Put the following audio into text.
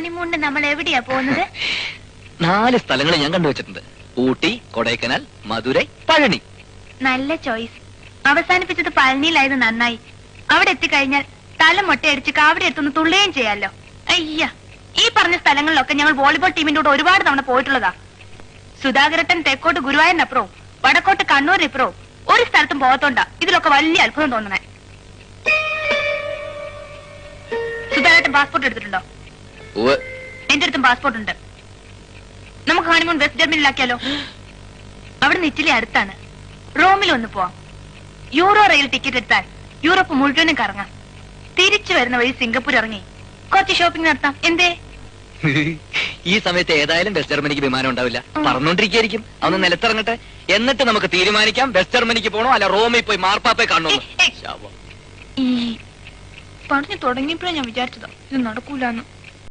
ഹണിമൂണിന് നമ്മൾ എവിടെയാ പോകുന്നത്? 4 സ്ഥലങ്ങൾ ഞാൻ കണ്ടുവച്ചിട്ടുണ്ട്. ഊട്ടി, കൊടൈക്കനാൽ, മധുരൈ, പഴനി. നല്ല ചോയ്സ്. അവസാനിപ്പിച്ചത് പഴനിയിലായത് നന്നായി. അവിടെ എത്തിക്കഴിഞ്ഞാൽ തല മൊട്ടയടിച്ച് കാവടി എടുത്തൊന്ന് തുള്ളുകയും ചെയ്യാലോ. അയ്യ, ഈ പറഞ്ഞ സ്ഥലങ്ങളിലൊക്കെ ഞങ്ങൾ വോളിബോൾ ടീമിന്റെ കൂടെ ഒരുപാട് തവണ പോയിട്ടുള്ളതാ. സുധാകരട്ടൻ തെക്കോട്ട് ഗുരുവായൂരിനപ്പുറവും വടക്കോട്ട് കണ്ണൂരിനപ്പുറവും ഒരു സ്ഥലത്തും പോകത്തോണ്ടാ ഇതിലൊക്കെ വലിയ അത്ഭുതം തോന്നണേ. സുധാകരട്ടൻ പാസ്പോർട്ട് എടുത്തിട്ടുണ്ടോ? എന്റെ അടുത്തും പാസ്പോർട്ട് ഉണ്ട്. നമുക്ക് ഹണിമൂൺ വെസ്റ്റ് ജർമ്മനിയിലാക്കിയാലോ? അവിടെ നിന്ന് ഇറ്റലി അടുത്താണ്. റോമിൽ ഒന്ന് പോവാം. യൂറോ റെയിൽ ടിക്കറ്റ് എടുത്താൽ യൂറോപ്പ് മുഴുവനും കറങ്ങാം. തിരിച്ചു വരുന്ന വഴി സിംഗപ്പൂർ ഇറങ്ങി കുറച്ച് ഷോപ്പിംഗ് നടത്താം. എന്തേ? ഈ സമയത്ത് ഏതായാലും വെസ്റ്റ് ജർമ്മനിക്ക് വിമാനം ഉണ്ടാവില്ല. പറന്നോണ്ടിരിക്കും. അന്ന് നിലത്തിറങ്ങട്ടെ, എന്നിട്ട് നമുക്ക് തീരുമാനിക്കാം വെസ്റ്റ് ജർമ്മനിക്ക് പോകണോ അല്ല റോമിൽ പോയി മാർപ്പാപ്പയെ കാണണോ. ഈ പറഞ്ഞു തുടങ്ങിയപ്പോഴാണ് ഞാൻ വിചാരിച്ചതാ ഇത് നടക്കൂലെന്ന്.